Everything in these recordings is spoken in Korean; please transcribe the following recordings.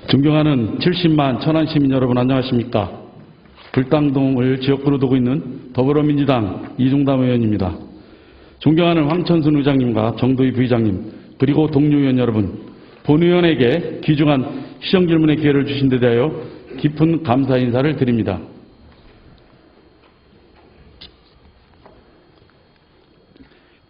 존경하는 70만 천안 시민 여러분 안녕하십니까. 불당동을 지역구로 두고 있는 더불어민주당 이중담 의원입니다. 존경하는 황천순 의장님과 정도희 부의장님 그리고 동료 의원 여러분, 본 의원에게 귀중한 시정질문의 기회를 주신 데 대하여 깊은 감사 인사를 드립니다.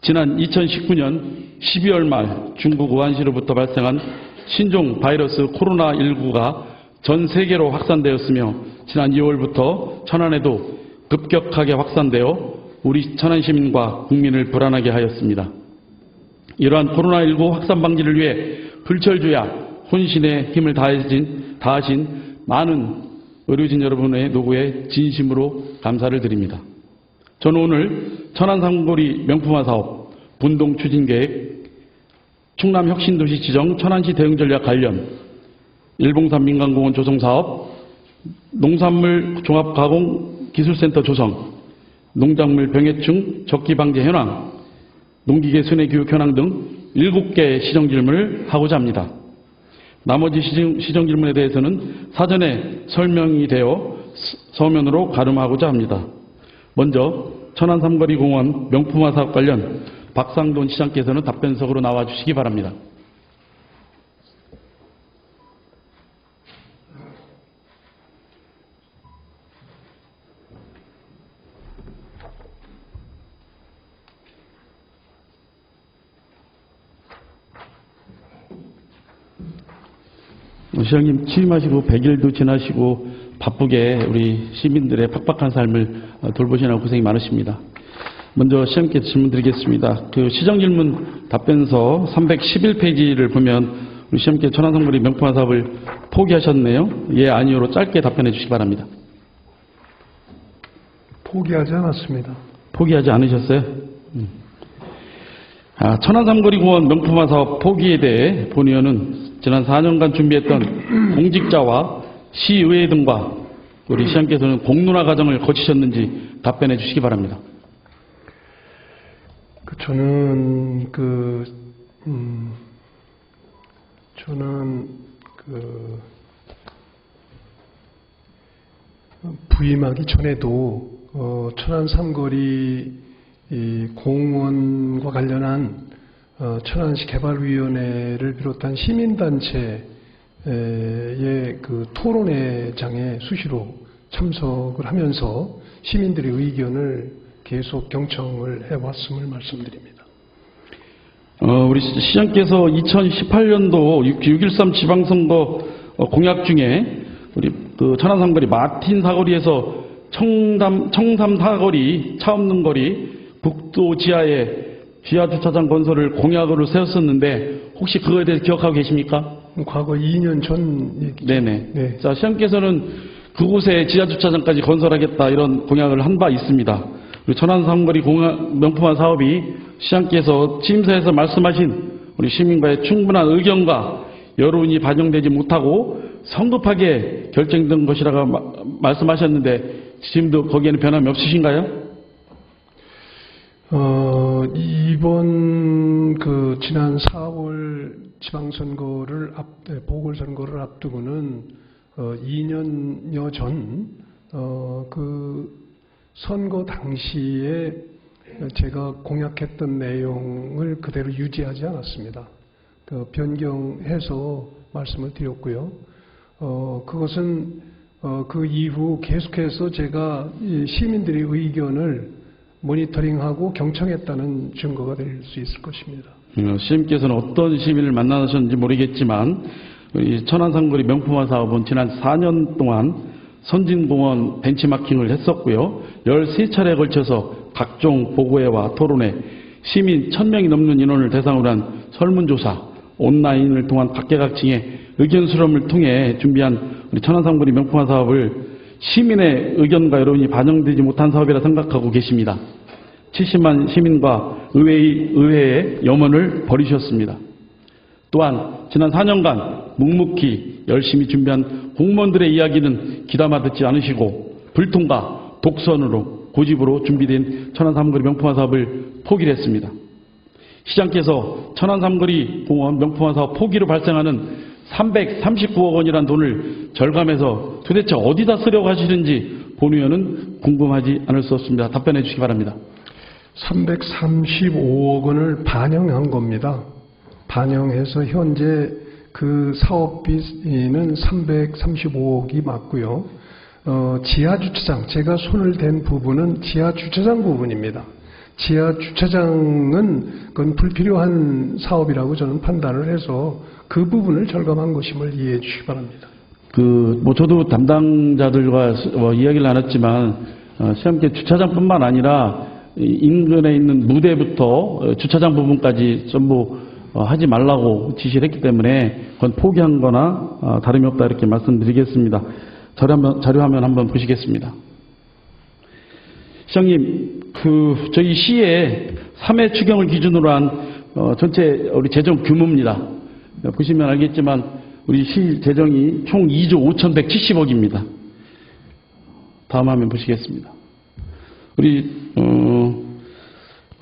지난 2019년 12월 말 중국 우한시로부터 발생한 신종 바이러스 코로나19가 전 세계로 확산되었으며 지난 2월부터 천안에도 급격하게 확산되어 우리 천안 시민과 국민을 불안하게 하였습니다. 이러한 코로나19 확산 방지를 위해 불철주야 혼신의 힘을 다하신 많은 의료진 여러분의 노고에 진심으로 감사를 드립니다. 저는 오늘 천안 삼거리 명품화 사업, 분동 추진계획, 충남 혁신도시 지정 천안시 대응전략 관련, 일봉산 민간공원 조성사업, 농산물 종합가공기술센터 조성, 농작물 병해충 적기방제 현황, 농기계 순회 교육 현황 등 7개의 시정질문을 하고자 합니다. 나머지 시정질문에 대해서는 사전에 설명이 되어 서면으로 가름하고자 합니다. 먼저 천안 삼거리 공원 명품화 사업 관련 박상돈 시장께서는 답변석으로 나와 주시기 바랍니다. 시장님 취임하시고 100일도 지나시고 바쁘게 우리 시민들의 팍팍한 삶을 돌보시느라 고생이 많으십니다. 먼저 시장님께 질문드리겠습니다. 그 시정질문 답변서 311페이지를 보면 우리 시장님께 천안 삼거리 명품화 사업을 포기하셨네요. 예, 아니요로 짧게 답변해 주시기 바랍니다. 포기하지 않았습니다. 포기하지 않으셨어요? 천안 삼거리 공원 명품화 사업 포기에 대해 본 의원은 지난 4년간 준비했던 공직자와 시의회 등과 우리 시장께서는 공론화 과정을 거치셨는지 답변해 주시기 바랍니다. 저는 부임하기 전에도 천안 삼거리 공원과 관련한 천안시 개발위원회를 비롯한 시민단체의 그 토론회장에 수시로 참석을 하면서 시민들의 의견을 계속 경청을 해왔음을 말씀드립니다. 우리 시장께서 2018년도 6.13 지방선거 공약 중에 우리 그 천안 삼거리 마틴 사거리에서 청삼 사거리 차 없는 거리 북도 지하에 지하 주차장 건설을 공약으로 세웠었는데 혹시 그거에 대해서 기억하고 계십니까? 과거 2년 전 얘기죠. 네네. 네. 자, 시장께서는 그곳에 지하 주차장까지 건설하겠다 이런 공약을 한 바 있습니다. 우리 천안 삼거리 명품화 사업이 시장께서 취임사에서 말씀하신 우리 시민과의 충분한 의견과 여론이 반영되지 못하고 성급하게 결정된 것이라고 말씀하셨는데 지금도 거기에는 변함이 없으신가요? 이번 지난 4월 지방선거를 보궐선거를 앞두고는 2년여 전 선거 당시에 제가 공약했던 내용을 그대로 유지하지 않았습니다. 변경해서 말씀을 드렸고요. 그것은 그 이후 계속해서 제가 시민들의 의견을 모니터링하고 경청했다는 증거가 될 수 있을 것입니다. 시장님께서는 어떤 시민을 만나셨는지 모르겠지만 우리 천안 삼거리 명품화 사업은 지난 4년 동안 선진공원 벤치마킹을 했었고요. 13차례에 걸쳐서 각종 보고회와 토론회, 시민 1000명이 넘는 인원을 대상으로 한 설문조사, 온라인을 통한 각계각층의 의견 수렴을 통해 준비한 우리 천안 삼거리 명품화 사업을 시민의 의견과 여론이 반영되지 못한 사업이라 생각하고 계십니다. 70만 시민과 의회의 염원을 버리셨습니다. 또한 지난 4년간 묵묵히 열심히 준비한 공무원들의 이야기는 귀담아 듣지 않으시고 불통과 독선으로 고집으로 준비된 천안 삼거리 명품화 사업을 포기를 했습니다. 시장께서 천안 삼거리 공원 명품화 사업 포기로 발생하는 339억 원이란 돈을 절감해서 도대체 어디다 쓰려고 하시는지 본 의원은 궁금하지 않을 수 없습니다. 답변해 주시기 바랍니다. 335억 원을 반영한 겁니다. 반영해서 현재 그 사업비는 335억이 맞고요. 지하주차장, 제가 손을 댄 부분은 지하주차장 부분입니다. 지하주차장은 그건 불필요한 사업이라고 저는 판단을 해서 그 부분을 절감한 것임을 이해해 주시기 바랍니다. 저도 담당자들과 이야기를 나눴지만, 시험계 주차장뿐만 아니라 인근에 있는 무대부터 주차장 부분까지 전부 하지 말라고 지시를 했기 때문에 그건 포기한 거나 다름이 없다 이렇게 말씀드리겠습니다. 자료화면 한번 보시겠습니다. 시장님, 저희 시의 3회 추경을 기준으로 한 전체 우리 재정 규모입니다. 보시면 알겠지만 우리 시 재정이 총 2조 5,170억입니다. 다음 화면 보시겠습니다. 우리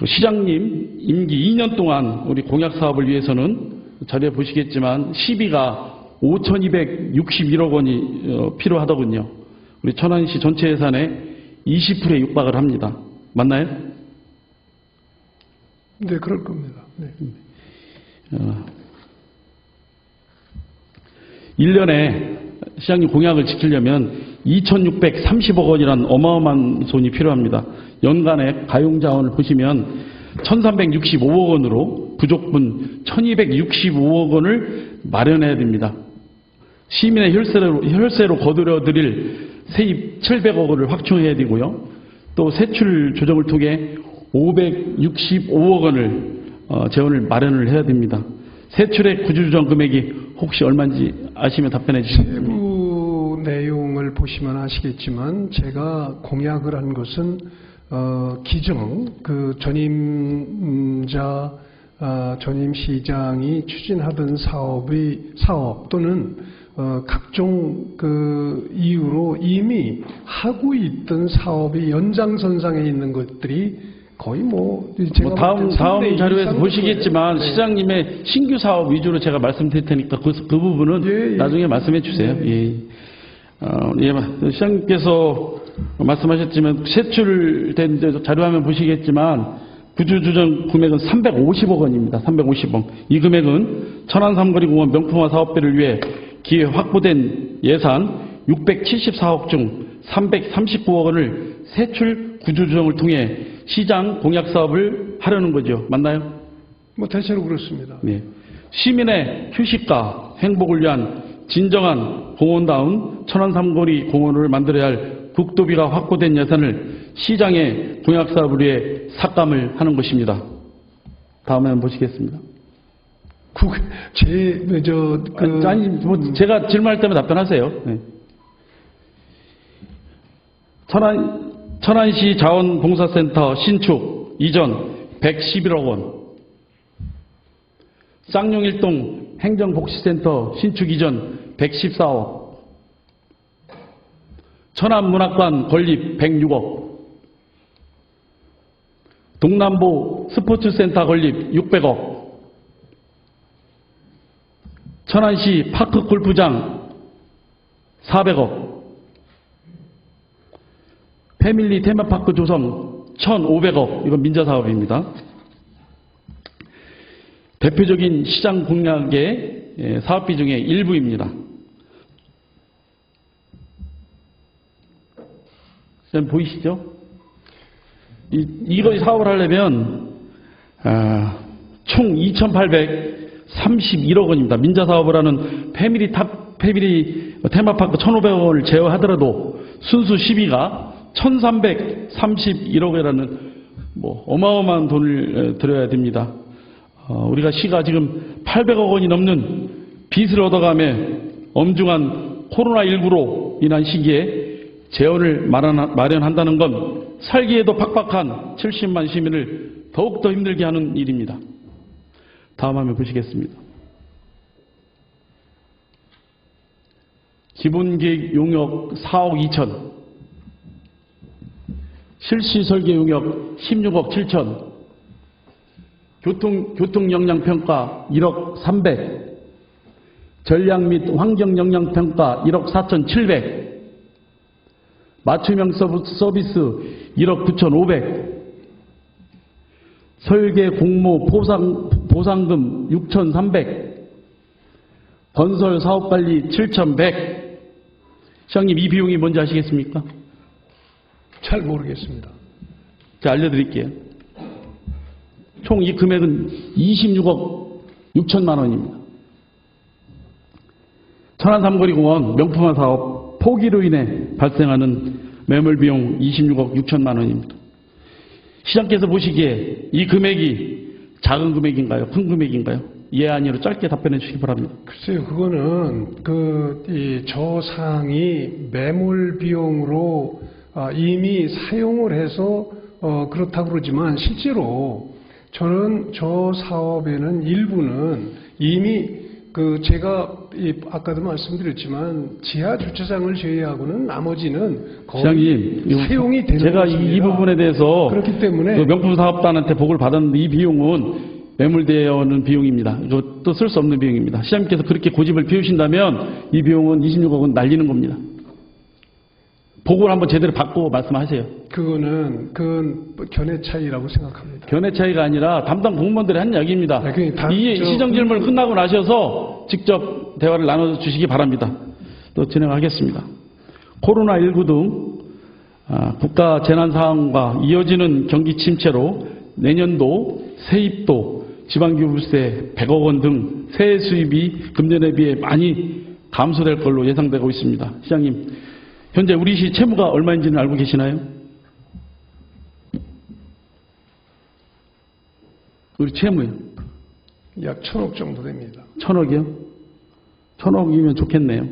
시장님 임기 2년 동안 우리 공약 사업을 위해서는 자료에 보시겠지만 시비가 5,261억 원이 필요하더군요. 우리 천안시 전체 예산의 20%에 육박을 합니다. 맞나요? 네, 그럴 겁니다. 네. 1년에 시장님 공약을 지키려면 2,630억 원이란 어마어마한 돈이 필요합니다. 연간의 가용자원을 보시면 1,365억 원으로 부족분 1,265억 원을 마련해야 됩니다. 시민의 혈세로 거두려드릴 세입 700억 원을 확충해야 되고요. 또 세출 조정을 통해 565억 원을 재원을 마련을 해야 됩니다. 세출의 구조조정 금액이 혹시 얼마인지 아시면 답변해 주시면 됩니다. 세부 내용을 보시면 아시겠지만 제가 공약을 한 것은 기정 전임 시장이 추진하던 사업 또는 각종 이유로 이미 하고 있던 사업이 연장선상에 있는 것들이 거의 제가 다음 자료에서 보시겠지만 네. 시장님의 신규 사업 위주로 제가 말씀드릴 테니까 그 부분은 예. 나중에 말씀해 주세요. 네. 시장님께서 말씀하셨지만 세출된 자료화면 보시겠지만 구조조정 금액은 350억 원입니다. 350억. 이 금액은 천안 삼거리공원 명품화 사업비를 위해 기획 확보된 예산 674억 중 339억 원을 세출 구조조정을 통해 시장 공약 사업을 하려는 거죠. 맞나요? 대체로 그렇습니다. 네. 시민의 휴식과 행복을 위한 진정한 공원다운 천안 삼거리 공원을 만들어야 할 국도비가 확보된 예산을 시장의 공약 사업을 위해 삭감을 하는 것입니다. 다음에 한번 보시겠습니다. 제가 질문할 때면 답변하세요. 네. 천안시 자원봉사센터 신축 이전 111억 원, 쌍용일동 행정복지센터 신축 이전 114억, 천안문학관 건립 106억, 동남보 스포츠센터 건립 600억, 천안시 파크골프장 400억, 패밀리 테마파크 조성 1,500억, 이건 민자사업입니다. 대표적인 시장 공약의 사업비 중에 일부입니다. 지금 보이시죠? 이거 사업을 하려면 총 2,831억 원입니다. 민자사업을 하는 패밀리 테마파크 1,500억 원을 제어하더라도 순수 시비가 1,331억 원이라는 어마어마한 돈을 들여야 됩니다. 우리가 시가 지금 800억 원이 넘는 빚을 얻어가며 엄중한 코로나19로 인한 시기에 재원을 마련한다는 건 살기에도 팍팍한 70만 시민을 더욱더 힘들게 하는 일입니다. 다음 화면 보시겠습니다. 기본계획 용역 4억 2천, 실시설계 용역 16억 7천, 교통역량평가 1억 300, 전략 및 환경 영향 평가 1억 4,700, 맞춤형 서비스 1억 9,500, 설계 공모 보상금 6,300, 건설 사업관리 7,100. 시장님, 이 비용이 뭔지 아시겠습니까? 잘 모르겠습니다. 제가 알려드릴게요. 총 이 금액은 26억 6천만 원입니다. 천안삼거리공원 명품화 사업 포기로 인해 발생하는 매몰 비용 26억 6천만 원입니다. 시장께서 보시기에 이 금액이 작은 금액인가요? 큰 금액인가요? 예, 아니로 짧게 답변해 주시기 바랍니다. 글쎄요, 그거는 이 저상이 매몰 비용으로 이미 사용을 해서 그렇다고 그러지만 실제로 저는 저 사업에는 일부는 이미 제가 아까도 말씀드렸지만 지하 주차장을 제외하고는 나머지는 거의 시장님, 사용이 되는 제가 것입니다. 이 부분에 대해서 그렇기 때문에 그 명품 사업단한테 보고를 받았는데 이 비용은 매몰되어 오는 비용입니다. 이것도 쓸 수 없는 비용입니다. 시장님께서 그렇게 고집을 피우신다면 이 비용은 26억은 날리는 겁니다. 보고를 한번 제대로 받고 말씀하세요. 그건 견해 차이라고 생각합니다. 견해 차이가 아니라 담당 공무원들이 한 이야기입니다. 이 시정 질문을 끝나고 나셔서 직접 대화를 나눠주시기 바랍니다. 또 진행하겠습니다. 코로나19 등 국가 재난 상황과 이어지는 경기 침체로 내년도 세입도, 지방교부세 100억 원 등 세액 수입이 금년에 비해 많이 감소될 걸로 예상되고 있습니다. 시장님, 현재 우리 시 채무가 얼마인지는 알고 계시나요? 우리 채무요? 약 1,000억 정도 됩니다. 1,000억이요? 1,000억이면 좋겠네요.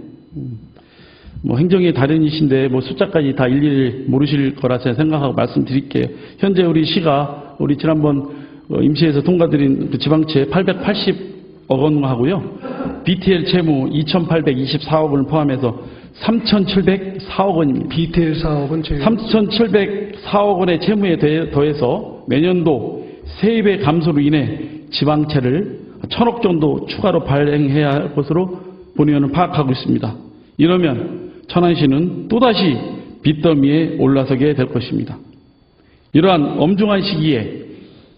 뭐 행정의 달인이신데 뭐 숫자까지 다 일일이 모르실 거라 제가 생각하고 말씀드릴게요. 현재 우리 시가 우리 지난번 임시에서 통과드린 그 지방채 880억 원 하고요. BTL 채무 2,824억 원을 포함해서 3,704억 원입니다. BTL 사업은 저희가 3,704억 원의 채무에 더해서 내년도 세입의 감소로 인해 지방채를 1,000억 정도 추가로 발행해야 할 것으로 본의원은 파악하고 있습니다. 이러면 천안시는 또다시 빚더미에 올라서게 될 것입니다. 이러한 엄중한 시기에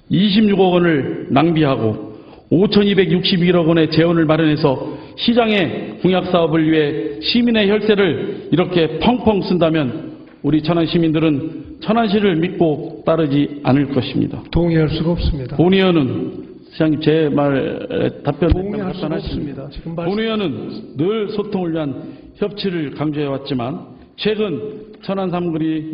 26억 원을 낭비하고 5,261억 원의 재원을 마련해서 시장의 공약사업을 위해 시민의 혈세를 이렇게 펑펑 쓴다면 우리 천안 시민들은 천안시를 믿고 따르지 않을 것입니다. 동의할 수가 없습니다. 본 의원은 시장님 제 말 동의할 수가 없습니다. 지금 본 의원은 늘 소통을 위한 협치를 강조해왔지만 최근 천안 삼거리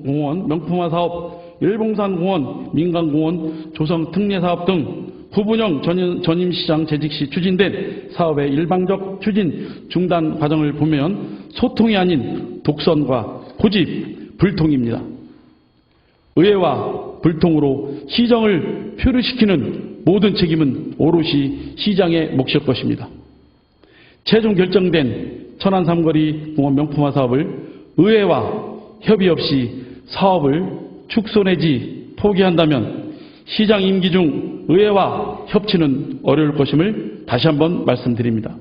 공원 명품화 사업, 일봉산공원 민간공원 조성 특례사업 등 부분형 전임시장 재직 시 추진된 사업의 일방적 추진 중단 과정을 보면 소통이 아닌 독선과 고집, 불통입니다. 의회와 불통으로 시정을 표류시키는 모든 책임은 오롯이 시장의 몫일 것입니다. 최종 결정된 천안 삼거리 공원 명품화 사업을 의회와 협의 없이 사업을 축소 내지 포기한다면 시장 임기 중 의회와 협치는 어려울 것임을 다시 한번 말씀드립니다.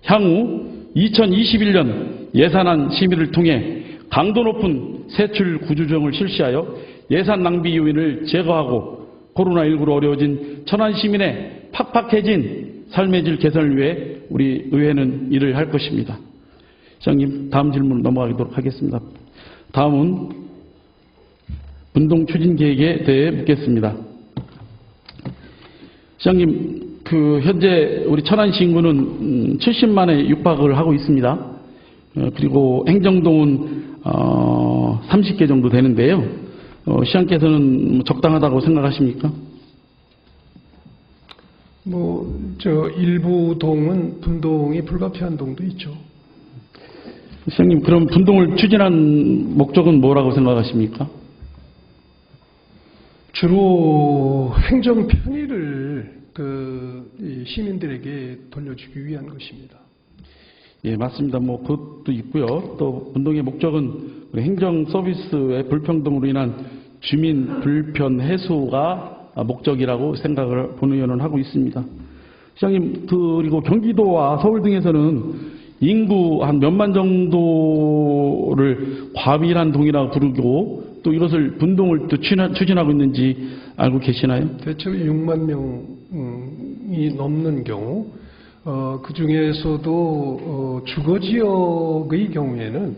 향후 2021년 예산안 심의를 통해 강도 높은 세출 구조조정을 실시하여 예산 낭비 요인을 제거하고 코로나19로 어려워진 천안 시민의 팍팍해진 삶의 질 개선을 위해 우리 의회는 일을 할 것입니다. 시장님, 다음 질문 넘어가도록 하겠습니다. 다음은 운동 추진 계획에 대해 묻겠습니다. 시장님, 현재 우리 천안시 인구는 70만에 육박을 하고 있습니다. 그리고 행정동은 30개 정도 되는데요. 시장께서는 적당하다고 생각하십니까? 일부 동은 분동이 불가피한 동도 있죠. 시장님, 그럼 분동을 추진한 목적은 뭐라고 생각하십니까? 주로 행정 편의를 이 시민들에게 돌려주기 위한 것입니다. 예, 맞습니다. 그것도 있고요. 또 분동의 목적은 우리 행정 서비스의 불평등으로 인한 주민 불편 해소가 목적이라고 생각을 본 의원은 하고 있습니다. 시장님, 그리고 경기도와 서울 등에서는 인구 한 몇만 정도를 과밀한 동이라고 부르고 또 이것을 분동을 또 추진하고 있는지 알고 계시나요? 대체로 6만 명이 넘는 경우, 그 중에서도 주거 지역의 경우에는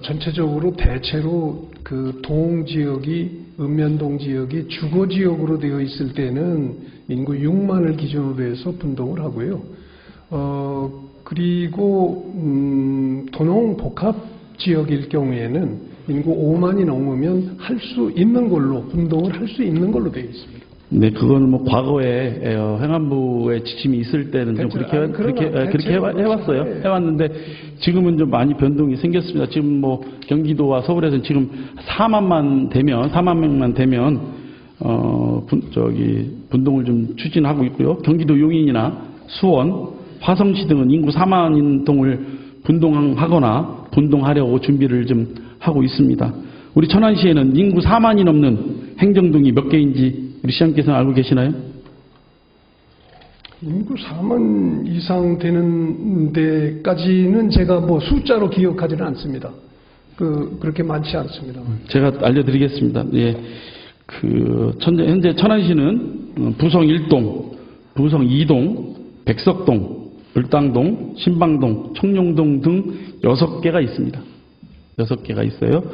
전체적으로 대체로 그 동 지역이 읍면동 지역이 주거 지역으로 되어 있을 때는 인구 6만을 기준으로 해서 분동을 하고요. 그리고 도농 복합 지역일 경우에는 인구 5만이 넘으면 할 수 있는 걸로 분동을 할 수 있는 걸로 되어 있습니다. 네, 그건 뭐 과거에 행안부의 지침이 있을 때는 좀 그렇게 해왔어요. 해왔는데 지금은 좀 많이 변동이 생겼습니다. 지금 뭐 경기도와 서울에서는 지금 4만 명만 되면 분동을 좀 추진하고 있고요. 경기도 용인이나 수원, 화성시 등은 인구 4만인 동을 분동하거나 분동하려고 준비를 좀 하고 있습니다. 우리 천안시에는 인구 4만이 넘는 행정동이 몇 개인지 우리 시장께서는 알고 계시나요? 인구 4만 이상 되는 데까지는 제가 뭐 숫자로 기억하지는 않습니다. 그렇게 많지 않습니다. 제가 알려드리겠습니다. 예. 현재 천안시는 부성 1동, 부성 2동, 백석동, 불당동, 신방동, 청룡동 등 6개가 있습니다. 6개가 있어요.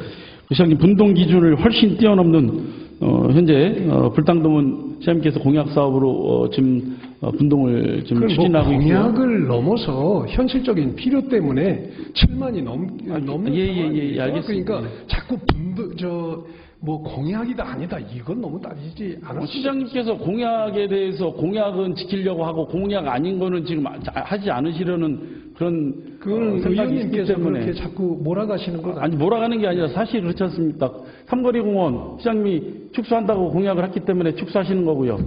시장님, 분동 기준을 훨씬 뛰어넘는 현재 불당동은 시장님께서 공약 사업으로 지금 분동을 지금 추진하고 있고요. 공약을 넘어서 현실적인 필요 때문에 7만이 넘는 상황이에요. 알겠습니다. 그러니까 자꾸 뭐 공약이다 아니다 이건 너무 따지지 않았어요. 시장님께서 공약에 대해서 공약은 지키려고 하고 공약 아닌 거는 지금 하지 않으시려는 그런 생각이 있기 때문에 그렇게 자꾸 몰아가시는 것 아니 몰아가는 게 아니라 사실 그렇지 않습니까? 삼거리 공원 시장님이 축소한다고 공약을 했기 때문에 축소하시는 거고요.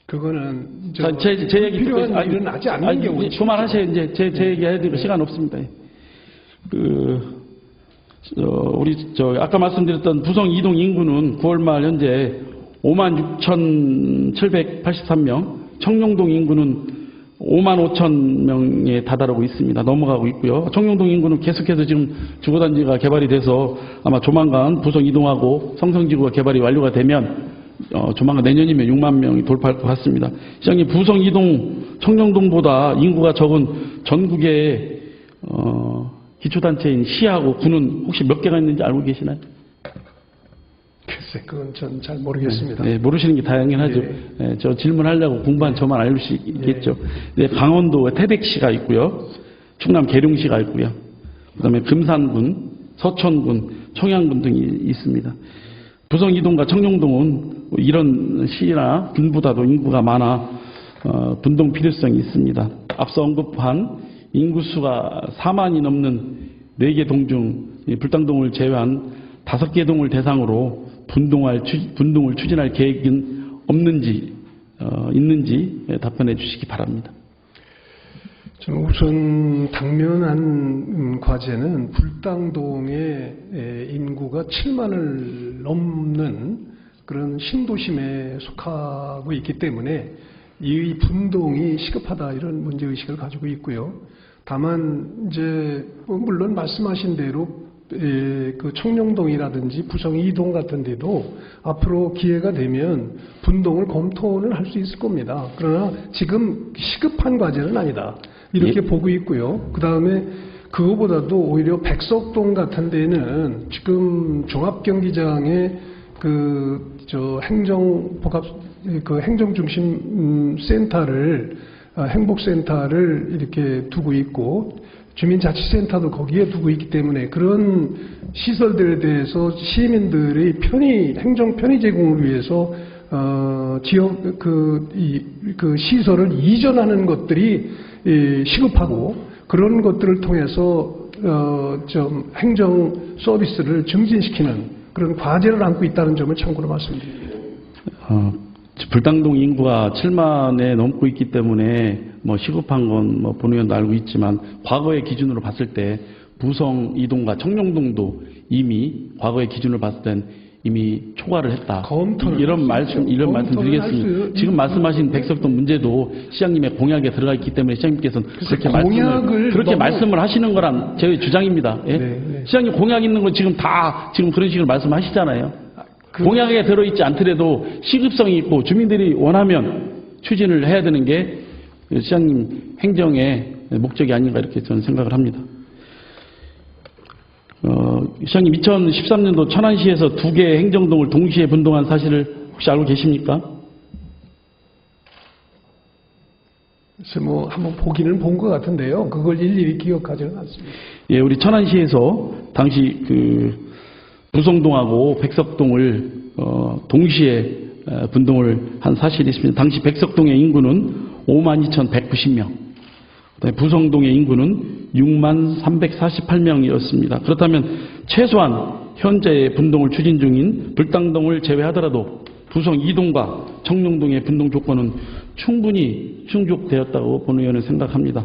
그거는 제 얘기 필요한 일은 하지 않는 경우 그만하세요. 이제 제 얘기 해드리고 시간 없습니다. 우리 아까 말씀드렸던 부성 2동 인구는 9월 말 현재 56,783명, 청룡동 인구는 55,000명에 다다르고 있습니다. 넘어가고 있고요. 청룡동 인구는 계속해서 지금 주거단지가 개발이 돼서 아마 조만간 부성 2동하고 성성지구가 개발이 완료가 되면 조만간 내년이면 6만 명이 돌파할 것 같습니다. 시장님, 부성 2동, 청룡동보다 인구가 적은 전국의 기초단체인 시하고 구는 혹시 몇 개가 있는지 알고 계시나요? 글쎄, 그건 전 잘 모르겠습니다. 네, 모르시는 게 당연하죠. 네. 네, 저 질문하려고 공부한 저만 알 수 있겠죠. 네, 강원도 태백시가 있고요. 충남 계룡시가 있고요. 그다음에 금산군, 서천군, 청양군 등이 있습니다. 부성 2동과 청룡동은 이런 시나 군보다도 인구가 많아 분동 필요성이 있습니다. 앞서 언급한 인구수가 4만이 넘는 4개 동 중 불당동을 제외한 5개 동을 대상으로 분동을 추진할 계획은 없는지 있는지 답변해 주시기 바랍니다. 저는 우선 당면한 과제는 불당동의 인구가 7만을 넘는 그런 신도심에 속하고 있기 때문에 이 분동이 시급하다 이런 문제의식을 가지고 있고요. 다만 이제 물론 말씀하신 대로 그 청룡동이라든지 부성 2동 같은 데도 앞으로 기회가 되면 분동을 검토는 할 수 있을 겁니다. 그러나 지금 시급한 과제는 아니다. 이렇게 보고 있고요. 그 다음에 그거보다도 오히려 백석동 같은 데는 지금 종합경기장에 행정중심 센터를 행복센터를 이렇게 두고 있고 주민자치센터도 거기에 두고 있기 때문에 그런 시설들에 대해서 시민들의 행정 편의 제공을 위해서 지역 그 시설을 이전하는 것들이 시급하고 그런 것들을 통해서 좀 행정 서비스를 증진시키는 그런 과제를 안고 있다는 점을 참고로 말씀드립니다. 불당동 인구가 7만에 넘고 있기 때문에 뭐 시급한 건 뭐 본 의원도 알고 있지만 과거의 기준으로 봤을 때 부성 2동과 청룡동도 이미 과거의 기준을 봤을 땐 이미 초과를 했다. 검토를 이런 할수 말씀 있죠. 이런 말씀 검토를 할 드리겠습니다. 수 지금 말씀하신 백석동 문제도 시장님의 공약에 들어가 있기 때문에 시장님께서는 그렇게 공약을 말씀을 하시는 거란 제 주장입니다. 예? 네. 시장님 공약 있는 거 지금 다 지금 그런 식으로 말씀하시잖아요. 공약에 들어있지 않더라도 시급성이 있고 주민들이 원하면 추진을 해야 되는 게 시장님 행정의 목적이 아닌가 이렇게 저는 생각을 합니다. 시장님 2013년도 천안시에서 2개의 행정동을 동시에 분동한 사실을 혹시 알고 계십니까? 그래서 뭐 한번 보기는 본 것 같은데요. 그걸 일일이 기억하지는 않습니다. 예, 우리 천안시에서 당시 그 부성동하고 백석동을 동시에 분동을 한 사실이 있습니다. 당시 백석동의 인구는 52,190명, 부성동의 인구는 63,348명이었습니다. 그렇다면 최소한 현재 분동을 추진 중인 불당동을 제외하더라도 부성 2동과 청룡동의 분동 조건은 충분히 충족되었다고 본 의원은 생각합니다.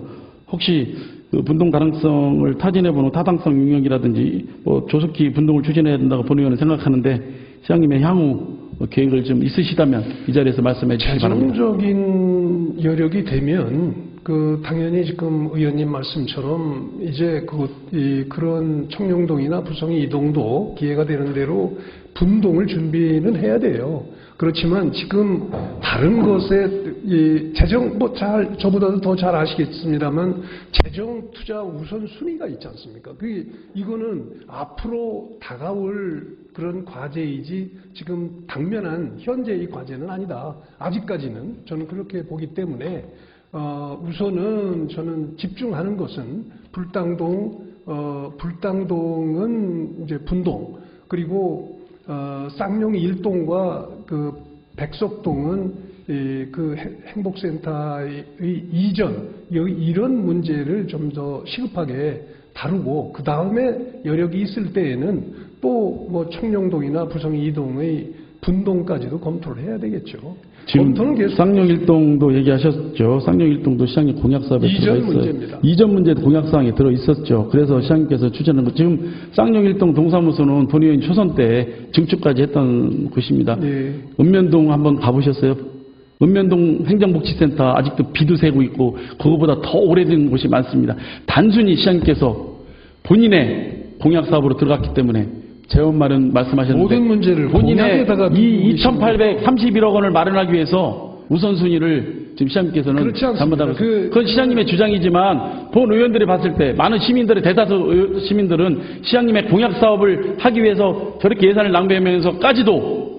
혹시 그 분동 가능성을 타진해보는 타당성 용역이라든지 뭐 조속히 분동을 추진해야 된다고 본 의원은 생각하는데 시장님의 향후 계획을 좀 있으시다면 이 자리에서 말씀해 주시기 바랍니다. 최종적인 여력이 되면 당연히 지금 의원님 말씀처럼 이제 그런 청룡동이나 부성이 이동도 기회가 되는 대로 분동을 준비는 해야 돼요. 그렇지만 지금 다른 것에 재정 저보다도 더 잘 아시겠습니다만 재정 투자 우선 순위가 있지 않습니까? 이거는 앞으로 다가올 그런 과제이지 지금 당면한 현재의 과제는 아니다. 아직까지는 저는 그렇게 보기 때문에 우선은 저는 집중하는 것은 불당동은 이제 분동, 그리고 쌍용 1동과 그 백석동은 그 행복센터의 이전, 이런 문제를 좀 더 시급하게 다루고, 그 다음에 여력이 있을 때에는 또 뭐 청룡동이나 부성 2동의 분동까지도 검토를 해야 되겠죠. 지금 검토는 계속 쌍용 1동도 얘기하셨죠. 쌍용 1동도 시장님 공약 사업에 들어가 이전 있어요. 문제입니다. 이전 문제도 공약 사항에 들어 있었죠. 그래서 시장님께서 추진한 거 지금 쌍용 1동 동사무소는 본 의원이 초선 때 증축까지 했던 곳입니다. 예. 읍면동 한번 가보셨어요? 읍면동 행정복지센터 아직도 비도 새고 있고 그거보다 더 오래된 곳이 많습니다. 단순히 시장님께서 본인의 공약 사업으로 들어갔기 때문에 재원 말씀하셨는데 모든 문제를 본인의 공약에다가 이 두고 2,831억 원을 마련하기 위해서 우선순위를 지금 시장님께서는 그렇지 않습니다. 잘못하고 그건 시장님의 주장이지만 본 의원들이 봤을 때 많은 시민들의 대다수 시민들은 시장님의 공약 사업을 하기 위해서 저렇게 예산을 낭비하면서까지도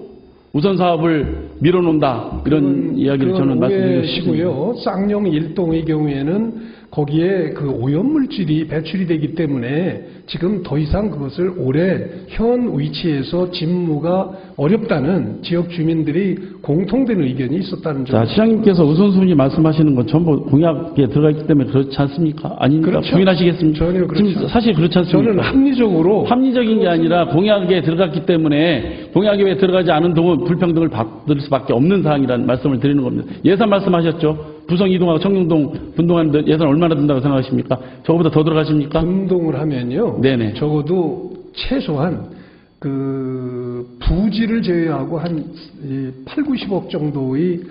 우선 사업을 밀어놓는다 이런 이야기를 저는 말씀드리고 싶습니다. 오해시고요. 쌍용 1동의 경우에는 거기에 그 오염물질이 배출이 되기 때문에 지금 더 이상 그것을 올해 현 위치에서 집무가 어렵다는 지역 주민들이 공통된 의견이 있었다는 점. 자, 시장님께서 우선순위 말씀하시는 건 전부 공약에 들어가 있기 때문에 그렇지 않습니까? 아닙니까? 그렇죠. 부인하시겠습니까? 전혀 그렇지 지금 사실 그렇지 않습니까? 저는 합리적으로 합리적인 게 아니라 공약에 들어갔기 때문에 공약에 들어가지 않은 동은 불평등을 받을 수밖에 없는 사항이라는 말씀을 드리는 겁니다. 예산 말씀하셨죠? 부성 이동하고 청룡동 분동하는데 예산 얼마나 든다고 생각하십니까? 저거보다 더 들어가십니까? 분동을 하면요. 네네. 적어도 최소한 그 부지를 제외하고 한 8, 90억 정도의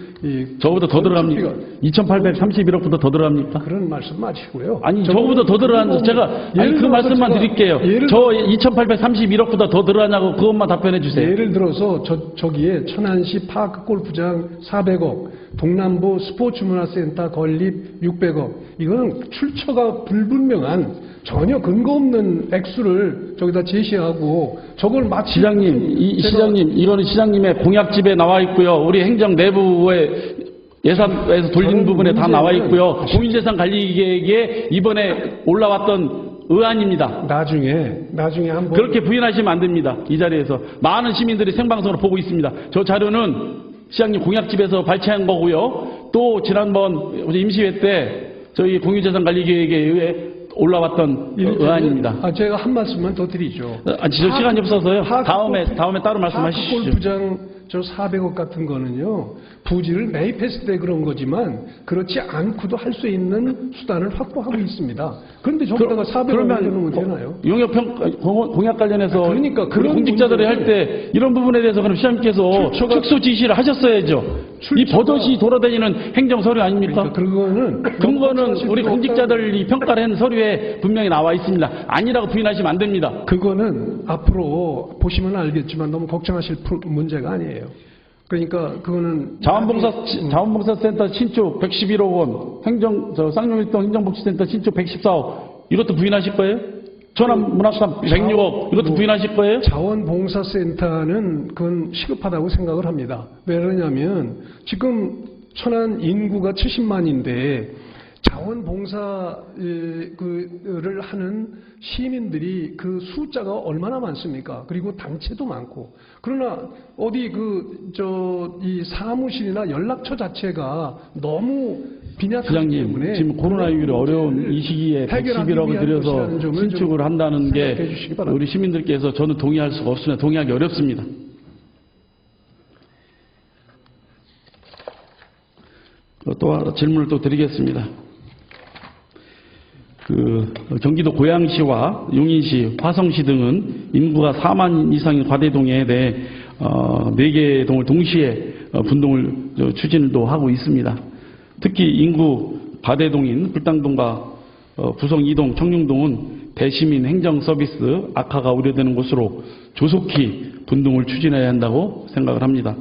저거보다 더 들어갑니까? 2,831억보다 더 들어갑니까? 그런 말씀 마시고요. 아니, 저거보다 더 들어가는, 제가, 아니, 그 말씀만 드릴게요. 저 2,831억보다 더 들어가냐고 그것만 답변해 주세요. 예를 들어서 저기에 천안시 파크 골프장 400억, 동남부 스포츠문화센터 건립 600억, 이거는 출처가 불분명한 전혀 근거 없는 액수를 저기다 제시하고 저걸 마치 시장님, 시장님, 이거는 시장님의 공약집에 나와 있고요. 우리 행정 내부의 예산에서 돌린 부분에 다 나와 있고요. 공유재산관리계획에 이번에 올라왔던 의안입니다. 나중에 한번 그렇게 부인하시면 안 됩니다. 이 자리에서 많은 시민들이 생방송으로 보고 있습니다. 저 자료는 시장님 공약집에서 발췌한 거고요. 또 지난번 임시회 때 저희 공유재산관리계획에 의해 올라왔던 의안입니다. 제가 한 말씀만 더 드리죠. 저 시간이 없어서요. 다음에 따로 말씀하시죠. 골프장 저 400억 같은 거는요, 부지를 매입했을 때 그런 거지만 그렇지 않고도 할 수 있는 수단을 확보하고 있습니다. 그런데 저기다가 400억 넣으면 되나요? 용역평가 공약 관련해서 그러니까 우리 그런 공직자들이 할 문제는 때 이런 부분에 대해서 그럼 시장님께서 축소 지시를 하셨어야죠. 이 버젓이 돌아다니는 행정 서류 아닙니까? 그러니까 그거는 근거는 우리 공직자들이 평가를 한 서류에 분명히 나와 있습니다. 아니라고 부인하시면 안 됩니다. 그거는 앞으로 보시면 알겠지만 너무 걱정하실 문제가 아니에요. 그러니까 그거는 자원봉사센터 신축 111억 원, 쌍용일동 행정복지센터 신축 114억 이것도 부인하실 거예요? 전남문학산 106억 이것도 부인하실 거예요? 자원봉사센터는 그건 시급하다고 생각을 합니다. 왜 그러냐면 지금 천안 인구가 70만인데 자원봉사를 하는 시민들이 그 숫자가 얼마나 많습니까? 그리고 단체도 많고. 그러나 어디 이 사무실이나 연락처 자체가 너무 빈약하기 시장님, 때문에 지금 코로나19로 어려운 이 시기에 111억을 들여서 신축을 한다는 게 우리 시민들께서 저는 동의할 수가 없으나 동의하기 어렵습니다. 또 하나 질문을 또 드리겠습니다. 경기도 고양시와 용인시, 화성시 등은 인구가 4만 이상인 과대동에 대해 4개의 동을 동시에 분동을 추진도 하고 있습니다. 특히 인구 과대동인 불당동과 부성 2동, 청룡동은 대시민 행정 서비스 악화가 우려되는 곳으로 조속히 분동을 추진해야 한다고 생각을 합니다.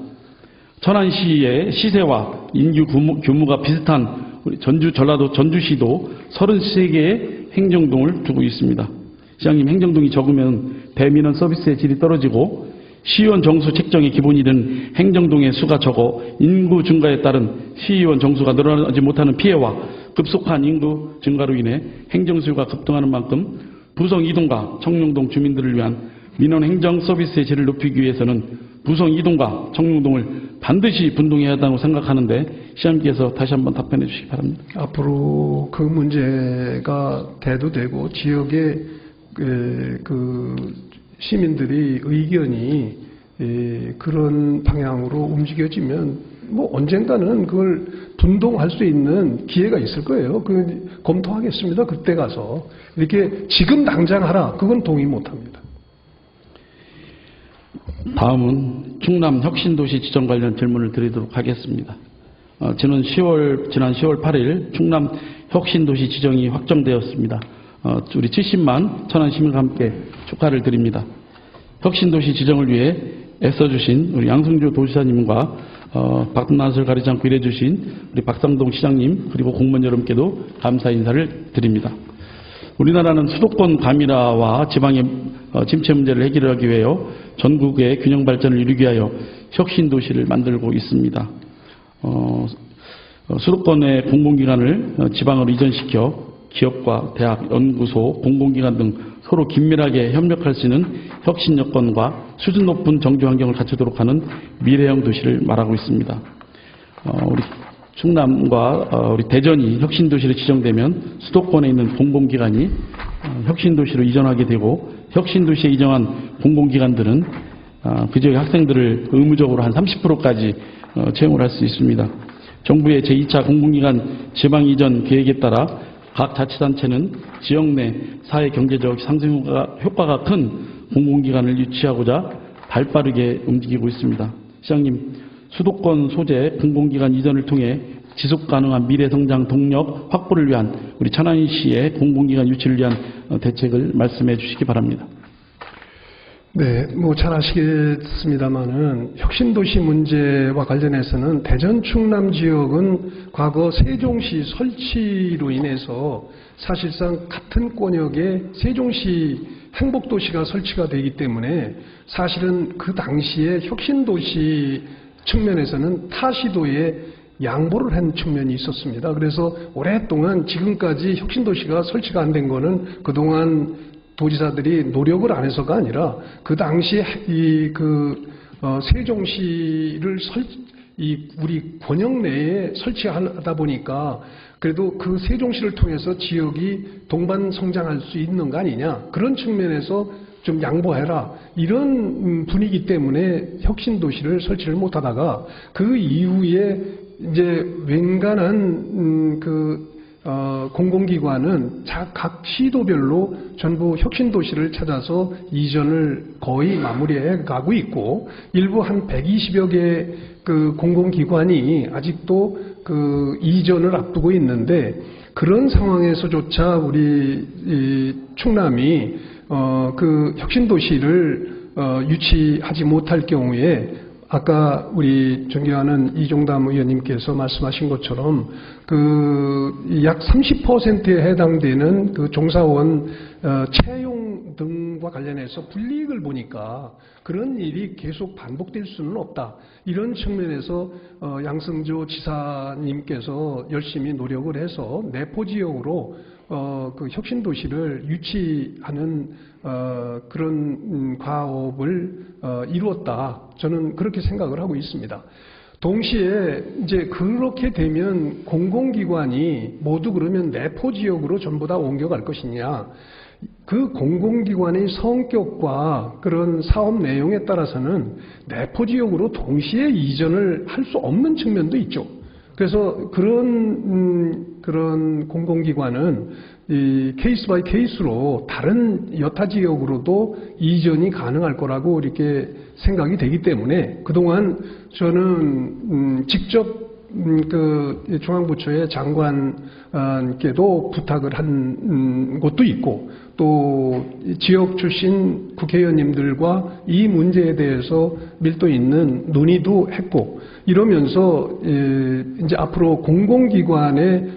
천안시의 시세와 인구 규모가 비슷한 우리 전라도 전주시도 33개의 행정동을 두고 있습니다. 시장님, 행정동이 적으면 대민원 서비스의 질이 떨어지고 시의원 정수 책정의 기본이 된 행정동의 수가 적어 인구 증가에 따른 시의원 정수가 늘어나지 못하는 피해와 급속한 인구 증가로 인해 행정수요가 급등하는 만큼 부성 2동과 청룡동 주민들을 위한 민원 행정 서비스의 질을 높이기 위해서는 부성 2동과 청룡동을 반드시 분동해야 한다고 생각하는데 시장님께서 다시 한번 답변해 주시기 바랍니다. 앞으로 그 문제가 대두되고 지역의 시민들이 의견이 그런 방향으로 움직여지면 뭐 언젠가는 그걸 분동할 수 있는 기회가 있을 거예요. 검토하겠습니다. 그때 가서. 이렇게 지금 당장 하라. 그건 동의 못 합니다. 다음은 충남 혁신도시 지정 관련 질문을 드리도록 하겠습니다. 지난 10월 8일 충남 혁신도시 지정이 확정되었습니다. 우리 70만 천안 시민과 함께 축하를 드립니다. 혁신도시 지정을 위해 애써주신 우리 양승조 도지사님과 밤낮을 가리지 않고 일해주신 우리 박상동 시장님 그리고 공무원 여러분께도 감사 인사를 드립니다. 우리나라는 수도권 과밀화와 지방의 침체 문제를 해결하기 위하여 전국의 균형 발전을 이루기 위하여 혁신도시를 만들고 있습니다. 수도권의 공공기관을 지방으로 이전시켜 기업과 대학, 연구소, 공공기관 등 서로 긴밀하게 협력할 수 있는 혁신 여건과 수준 높은 정주 환경을 갖추도록 하는 미래형 도시를 말하고 있습니다. 우리 충남과 우리 대전이 혁신도시로 지정되면 수도권에 있는 공공기관이 혁신도시로 이전하게 되고 혁신도시에 이전한 공공기관들은 그 지역의 학생들을 의무적으로 한 30%까지 채용을 할 수 있습니다. 정부의 제2차 공공기관 지방 이전 계획에 따라 각 자치단체는 지역 내 사회 경제적 상승 효과가 큰 공공기관을 유치하고자 발빠르게 움직이고 있습니다. 시장님, 수도권 소재 공공기관 이전을 통해 지속가능한 미래성장 동력 확보를 위한 우리 천안시의 공공기관 유치를 위한 대책을 말씀해 주시기 바랍니다. 네, 잘 아시겠습니다만은 혁신도시 문제와 관련해서는 대전 충남 지역은 과거 세종시 설치로 인해서 사실상 같은 권역에 세종시 행복도시가 설치가 되기 때문에 사실은 그 당시에 혁신도시 측면에서는 타시도에 양보를 한 측면이 있었습니다. 그래서 오랫동안 지금까지 혁신도시가 설치가 안 된 거는 그동안 도지사들이 노력을 안 해서가 아니라 그 당시에 세종시를 우리 권역 내에 설치하다 보니까 그래도 그 세종시를 통해서 지역이 동반 성장할 수 있는 거 아니냐. 그런 측면에서 좀 양보해라. 이런 분위기 때문에 혁신도시를 설치를 못하다가 그 이후에 이제 웬간한 공공기관은 각 시도별로 전부 혁신도시를 찾아서 이전을 거의 마무리해 가고 있고, 일부 한 120여 개 그 공공기관이 아직도 그 이전을 앞두고 있는데, 그런 상황에서조차 우리 이 충남이 그 혁신도시를 유치하지 못할 경우에 아까 우리 존경하는 이종담 의원님께서 말씀하신 것처럼 그 약 30%에 해당되는 그 종사원 채용 등과 관련해서 불이익을 보니까 그런 일이 계속 반복될 수는 없다. 이런 측면에서 양승조 지사님께서 열심히 노력을 해서 내포 지역으로 그 혁신도시를 유치하는 그런 과업을 이루었다. 저는 그렇게 생각을 하고 있습니다. 동시에 이제 그렇게 되면 공공기관이 모두 그러면 내포 지역으로 전부 다 옮겨갈 것이냐. 그 공공기관의 성격과 그런 사업 내용에 따라서는 내포 지역으로 동시에 이전을 할 수 없는 측면도 있죠. 그래서 그런 공공기관은 이 케이스 바이 케이스로 다른 여타 지역으로도 이전이 가능할 거라고 이렇게 생각이 되기 때문에 그동안 저는 직접 그 중앙부처의 장관께도 부탁을 한 곳도 있고, 또 지역 출신 국회의원님들과 이 문제에 대해서 밀도 있는 논의도 했고, 이러면서 이제 앞으로 공공기관의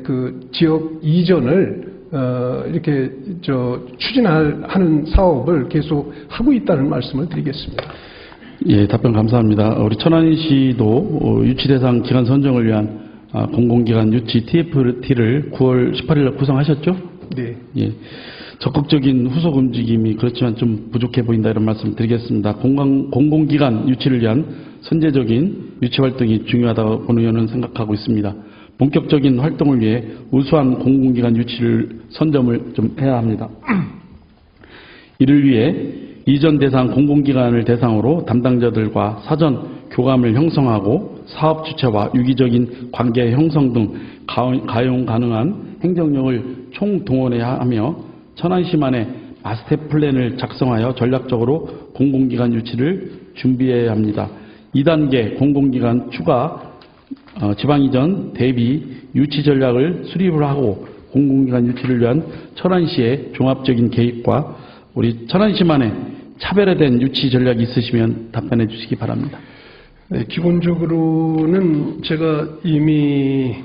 그 지역 이전을 이렇게 추진하는 사업을 계속 하고 있다는 말씀을 드리겠습니다. 예, 답변 감사합니다. 우리 천안시도 유치 대상 기관 선정을 위한 공공기관 유치 TFT를 9월 18일 날 구성하셨죠? 네. 예. 적극적인 후속 움직임이 그렇지만 좀 부족해 보인다 이런 말씀 드리겠습니다. 공공기관 유치를 위한 선제적인 유치 활동이 중요하다고 본 의원은 생각하고 있습니다. 본격적인 활동을 위해 우수한 공공기관 유치를 선점을 좀 해야 합니다. 이를 위해 이전 대상 공공기관을 대상으로 담당자들과 사전 교감을 형성하고 사업 주체와 유기적인 관계 형성 등 가용 가능한 행정력을 총동원해야 하며 천안시만의 마스터 플랜을 작성하여 전략적으로 공공기관 유치를 준비해야 합니다. 2단계 공공기관 추가 지방이전 대비 유치 전략을 수립을 하고 공공기관 유치를 위한 천안시의 종합적인 계획과 우리 천안시만의 차별화된 유치 전략이 있으시면 답변해 주시기 바랍니다. 네, 기본적으로는 제가 이미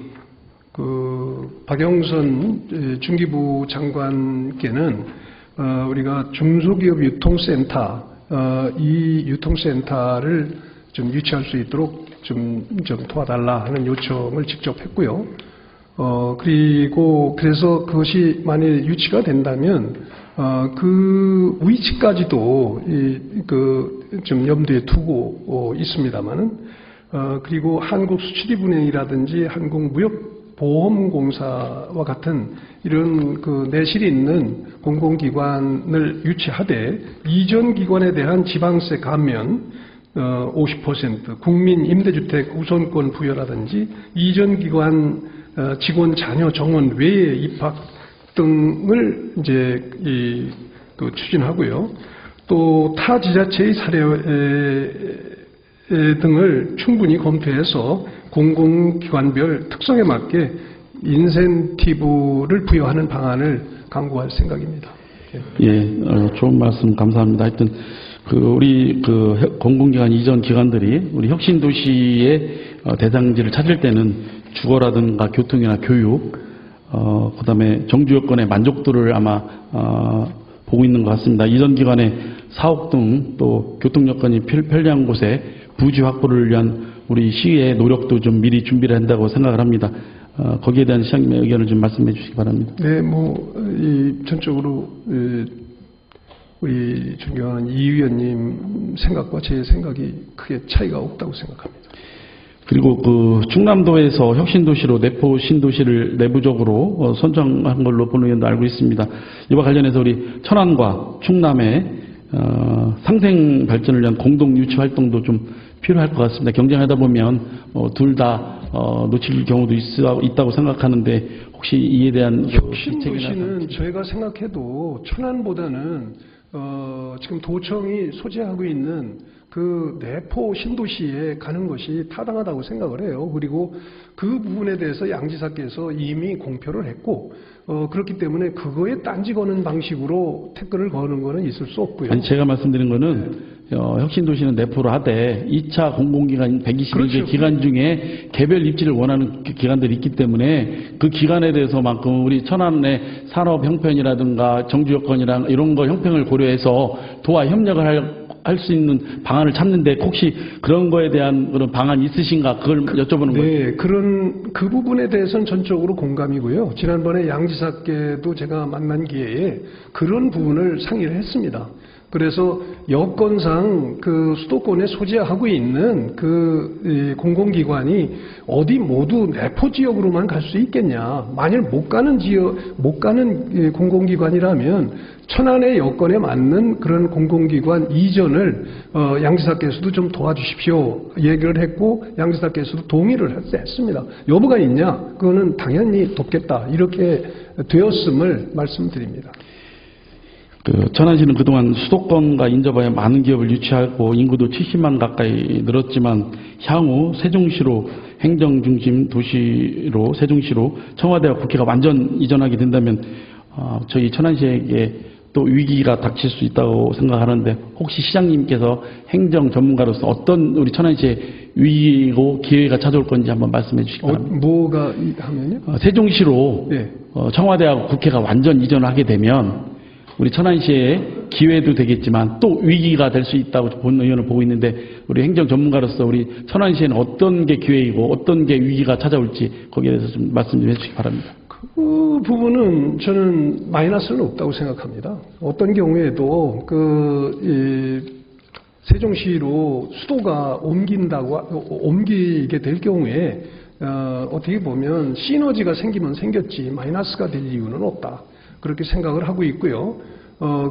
그 박영선 중기부 장관께는 우리가 중소기업 유통센터 이 유통센터를 좀 유치할 수 있도록 좀 도와달라 하는 요청을 직접 했고요. 그래서 그것이 만일 유치가 된다면 그 위치까지도 좀 염두에 두고 있습니다만은 그리고 한국수출입은행이라든지 한국무역보험공사와 같은 이런 그 내실이 있는 공공기관을 유치하되 이전 기관에 대한 지방세 감면 50% 국민 임대주택 우선권 부여라든지 이전 기관 직원 자녀 정원 외에 입학 등을 이제 추진하고요. 또 타 지자체의 사례 등을 충분히 검토해서 공공기관별 특성에 맞게 인센티브를 부여하는 방안을 강구할 생각입니다. 예, 좋은 말씀 감사합니다. 하여튼 우리 공공기관 이전 기관들이 우리 혁신도시의 대상지를 찾을 때는 주거라든가 교통이나 교육, 그다음에 정주 여건의 만족도를 아마 보고 있는 것 같습니다. 이전 기관의 사업 등 또 교통 여건이 편리한 곳에 부지 확보를 위한 우리 시의 노력도 좀 미리 준비를 한다고 생각을 합니다. 거기에 대한 시장님의 의견을 좀 말씀해 주시기 바랍니다. 네, 전적으로 우리 존경하는 이 의원님 생각과 제 생각이 크게 차이가 없다고 생각합니다. 그리고 그 충남도에서 혁신도시로 내포 신도시를 내부적으로 선정한 걸로 본 의원도 알고 있습니다. 이와 관련해서 우리 천안과 충남의 상생 발전을 위한 공동 유치 활동도 좀 필요할 것 같습니다. 경쟁하다 보면 둘 다 놓칠 경우도 있다고 생각하는데 혹시 이에 대한 혁신도시는 저희가 생각해도 천안보다는 지금 도청이 소재하고 있는 그 내포 신도시에 가는 것이 타당하다고 생각을 해요. 그리고 그 부분에 대해서 양지사께서 이미 공표를 했고 그렇기 때문에 그거에 딴지 거는 방식으로 태클을 거는 거는 있을 수 없고요. 아니 제가 말씀드린 거는 혁신도시는 내포를 하되 2차 공공기간 120일 그렇죠. 기간 중에 개별 입지를 원하는 기관들이 있기 때문에 그 기간에 대해서만큼 우리 천안의 산업 형편이라든가 정주 여건이랑 이런 거 형평을 고려해서 도와 협력을 할 수 있는 방안을 찾는데 혹시 그런 거에 대한 그런 방안이 있으신가 그걸 여쭤보는 거예요. 네, 그 부분에 대해서는 전적으로 공감이고요. 지난번에 양지사께도 제가 만난 기회에 그런 부분을 상의를 했습니다. 그래서 여건상 그 수도권에 소재하고 있는 그 공공기관이 어디 모두 내포 지역으로만 갈 수 있겠냐. 만일 못 가는 공공기관이라면 천안의 여건에 맞는 그런 공공기관 이전을 양지사께서도 좀 도와주십시오 얘기를 했고 양지사께서도 동의를 했습니다. 여부가 있냐? 그거는 당연히 돕겠다. 이렇게 되었음을 말씀드립니다. 천안시는 그동안 수도권과 인접하여 많은 기업을 유치하고 인구도 70만 가까이 늘었지만 향후 세종시로 행정중심 도시로 세종시로 청와대와 국회가 완전 이전하게 된다면 저희 천안시에게 또 위기가 닥칠 수 있다고 생각하는데 혹시 시장님께서 행정 전문가로서 어떤 우리 천안시의 위기고 기회가 찾아올 건지 한번 말씀해 주시기 바랍니다. 뭐가 하면요? 세종시로 네. 청와대하고 국회가 완전 이전하게 되면 우리 천안시의 기회도 되겠지만 또 위기가 될 수 있다고 본 의원을 보고 있는데 우리 행정 전문가로서 우리 천안시에는 어떤 게 기회이고 어떤 게 위기가 찾아올지 거기에 대해서 좀 말씀 좀 해주시기 바랍니다. 그 부분은 저는 마이너스는 없다고 생각합니다. 어떤 경우에도 세종시로 수도가 옮기게 될 경우에 어떻게 보면 시너지가 생기면 생겼지 마이너스가 될 이유는 없다. 그렇게 생각을 하고 있고요.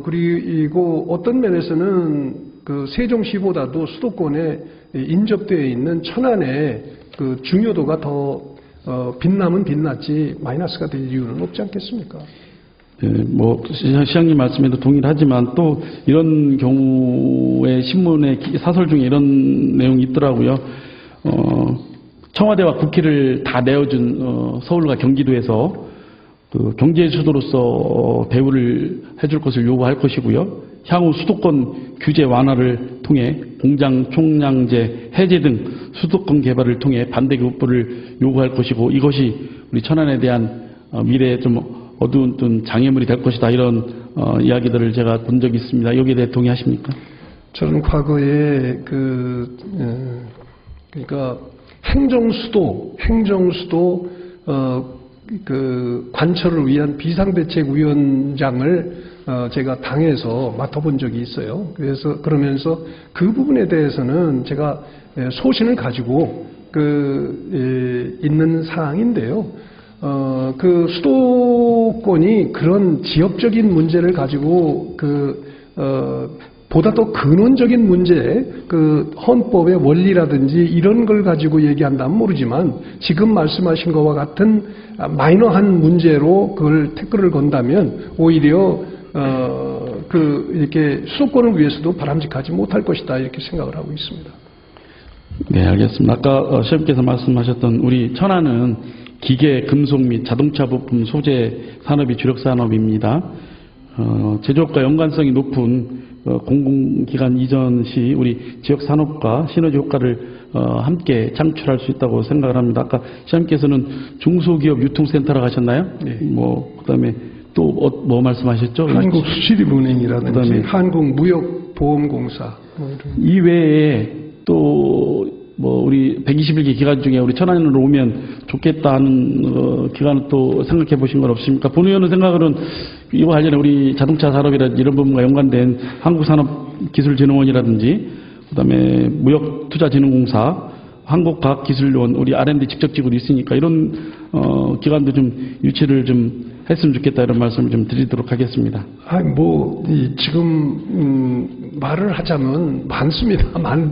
그리고 어떤 면에서는 그 세종시보다도 수도권에 인접되어 있는 천안의 그 중요도가 더 빛나면 빛났지 마이너스가 될 이유는 없지 않겠습니까? 네, 뭐 시장님 말씀에도 동의를 하지만 또 이런 경우에 신문의 사설 중에 이런 내용이 있더라고요. 청와대와 국회를 다 내어준 서울과 경기도에서 그 경제 수도로서 대우를 해줄 것을 요구할 것이고요. 향후 수도권 규제 완화를 통해 공장 총량제 해제 등 수도권 개발을 통해 반대 교부를 요구할 것이고 이것이 우리 천안에 대한 미래에 좀 어두운 장애물이 될 것이다 이런 이야기들을 제가 본 적이 있습니다. 여기에 대해 동의하십니까? 저는 과거에 그러니까 행정수도 그 관철을 위한 비상대책위원장을 제가 당에서 맡아본 적이 있어요. 그래서 그러면서 그 부분에 대해서는 제가 소신을 가지고 있는 사항인데요. 그 수도권이 그런 지역적인 문제를 가지고 보다 더 근원적인 문제, 그 헌법의 원리라든지 이런 걸 가지고 얘기한다면 모르지만 지금 말씀하신 것과 같은 마이너한 문제로 그걸 태클을 건다면 오히려 이렇게 수도권을 위해서도 바람직하지 못할 것이다 이렇게 생각을 하고 있습니다. 네, 알겠습니다. 아까 시장님께서 말씀하셨던 우리 천안은 기계, 금속 및 자동차 부품 소재 산업이 주력 산업입니다. 제조업과 연관성이 높은 공공기관 이전 시 우리 지역 산업과 시너지 효과를 함께 창출할 수 있다고 생각을 합니다. 아까 시장님께서는 중소기업 유통센터라고 하셨나요? 네. 그다음에 또 뭐 말씀하셨죠? 한국수출입은행이라든지 그다음에 한국무역보험공사 이 외에 또 우리 121개 기간 중에 우리 천안으로 오면 좋겠다 하는 기간을 또 생각해 보신 건 없습니까? 본 의원은 생각으로는 이와 관련해 우리 자동차 산업이라든지 이런 부분과 연관된 한국산업기술진흥원이라든지 그다음에 무역투자진흥공사 한국과학기술원 우리 R&D 직접직으로 있으니까 이런 기관도 좀 유치를 좀 했으면 좋겠다 이런 말씀을 좀 드리도록 하겠습니다. 지금 말을 하자면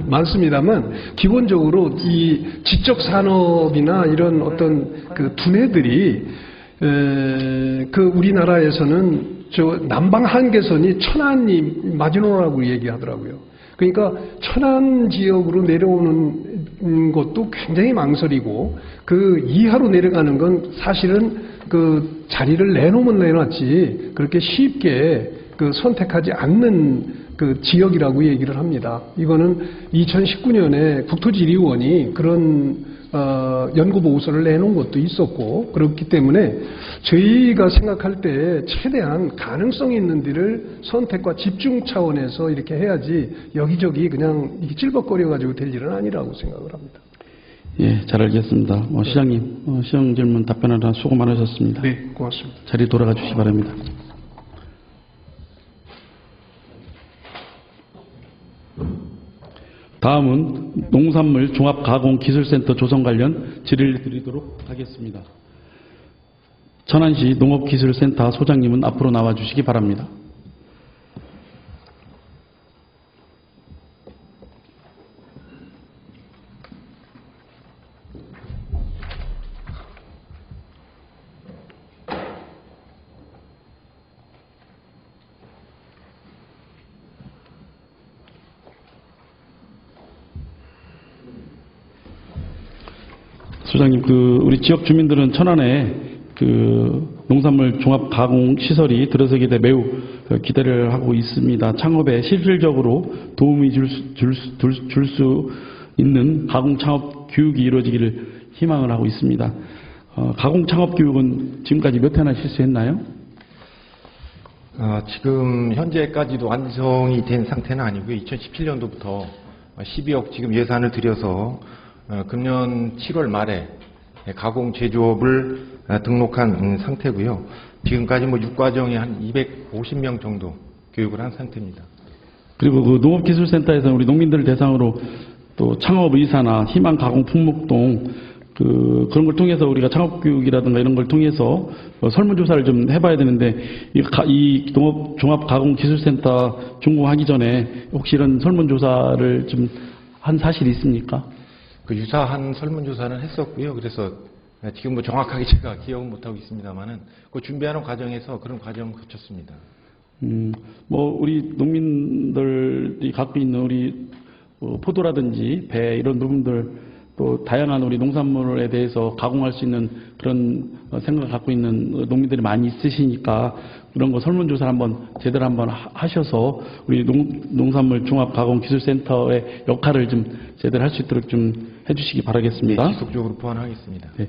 많습니다만 기본적으로 이 지적 산업이나 이런 어떤 그 두뇌들이 그 우리나라에서는 저 남방 한계선이 천안이 마지노라고 얘기하더라고요. 그러니까 천안 지역으로 내려오는 것도 굉장히 망설이고 그 이하로 내려가는 건 사실은 그 자리를 내놓으면 내놨지 그렇게 쉽게 그 선택하지 않는 그 지역이라고 얘기를 합니다. 이거는 2019년에 국토지리원이 그런 연구보고서를 내놓은 것도 있었고 그렇기 때문에 저희가 생각할 때 최대한 가능성이 있는 데를 선택과 집중 차원에서 이렇게 해야지 여기저기 그냥 이게 찔벅거려가지고 될 일은 아니라고 생각을 합니다. 예, 잘 알겠습니다. 시장님, 시장 질문 답변하느라 수고 많으셨습니다. 네, 고맙습니다. 자리 돌아가 주시기 바랍니다. 다음은 농산물 종합가공기술센터 조성 관련 질의를 드리도록 하겠습니다. 천안시 농업기술센터 소장님은 앞으로 나와 주시기 바랍니다. 소장님, 우리 지역 주민들은 천안에 농산물 종합 가공 시설이 들어서게 돼 매우 기대를 하고 있습니다. 창업에 실질적으로 도움이 줄 수 있는 가공 창업 교육이 이루어지기를 희망을 하고 있습니다. 가공 창업 교육은 지금까지 몇 회나 실시했나요? 지금 현재까지도 완성이 된 상태는 아니고요. 2017년도부터 12억 지금 예산을 들여서 금년 7월 말에 가공 제조업을 등록한 상태고요. 지금까지 6과정에 한 250명 정도 교육을 한 상태입니다. 그리고 농업기술센터에서 우리 농민들을 대상으로 또 창업 의사나 희망 가공 품목동 그런 걸 통해서 우리가 창업교육이라든가 이런 걸 통해서 설문조사를 좀 해봐야 되는데 이 농업종합가공기술센터 준공하기 전에 혹시 이런 설문조사를 좀 한 사실이 있습니까? 유사한 설문조사는 했었고요. 그래서 지금 정확하게 제가 기억은 못하고 있습니다만은 그 준비하는 과정에서 그런 과정을 거쳤습니다. 우리 농민들이 갖고 있는 우리 포도라든지 배 이런 부분들 또 다양한 우리 농산물에 대해서 가공할 수 있는 그런 생각을 갖고 있는 농민들이 많이 있으시니까 그런 거 설문조사 한번 제대로 한번 하셔서 우리 농산물 종합가공기술센터의 역할을 좀 제대로 할 수 있도록 좀 해주시기 바라겠습니다. 네, 지속적으로 보완하겠습니다. 네.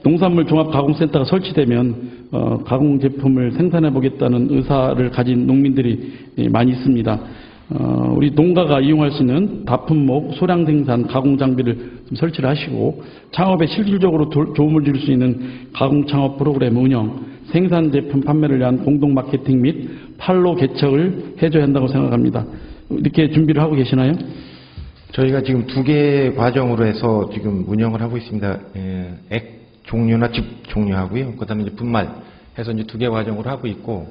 농산물 종합가공센터가 설치되면 가공 제품을 생산해 보겠다는 의사를 가진 농민들이 많이 있습니다. 우리 농가가 이용할 수 있는 다품목, 소량 생산, 가공 장비를 좀 설치를 하시고 창업에 실질적으로 도움을 줄 수 있는 가공 창업 프로그램 운영, 생산 제품 판매를 위한 공동 마케팅 및 판로 개척을 해줘야 한다고 생각합니다. 이렇게 준비를 하고 계시나요? 저희가 지금 2개 과정으로 해서 지금 운영을 하고 있습니다. 액 종류나 즙 종류하고요. 그다음에 이제 분말 해서 이제 2개 과정으로 하고 있고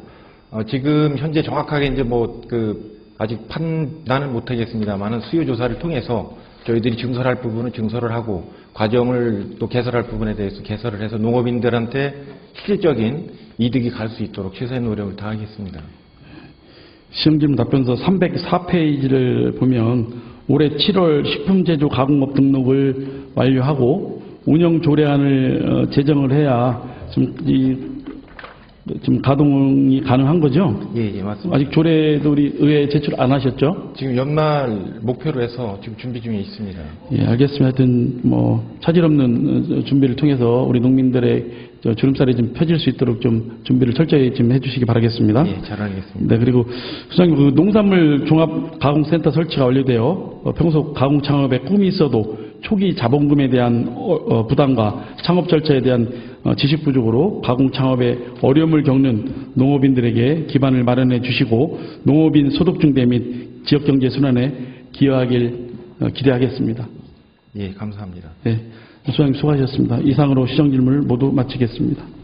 지금 현재 정확하게 이제 아직 판단은 못하겠습니다만은 수요 조사를 통해서 저희들이 증설할 부분은 증설을 하고 과정을 또 개설할 부분에 대해서 개설을 해서 농업인들한테 실질적인 이득이 갈 수 있도록 최선의 노력을 다하겠습니다. 시험질문 답변서 304페이지를 보면 올해 7월 식품제조 가공업 등록을 완료하고 운영 조례안을 제정을 해야 지금 가동이 가능한 거죠? 예, 맞습니다. 아직 조례도 우리 의회에 제출 안 하셨죠? 지금 연말 목표로 해서 지금 준비 중에 있습니다. 예, 알겠습니다. 하여튼 차질 없는 준비를 통해서 우리 농민들의 주름살이 좀 펴질 수 있도록 좀 준비를 철저히 좀 해주시기 바라겠습니다. 예, 잘하겠습니다. 네, 그리고 수장님 농산물 종합가공센터 설치가 완료되어 평소 가공 창업에 꿈이 있어도 초기 자본금에 대한 부담과 창업 절차에 대한 지식 부족으로 가공 창업에 어려움을 겪는 농업인들에게 기반을 마련해 주시고 농업인 소득 증대 및 지역경제 순환에 기여하길 기대하겠습니다. 예, 감사합니다. 예, 소장님 수고하셨습니다. 이상으로 시정 질문을 모두 마치겠습니다.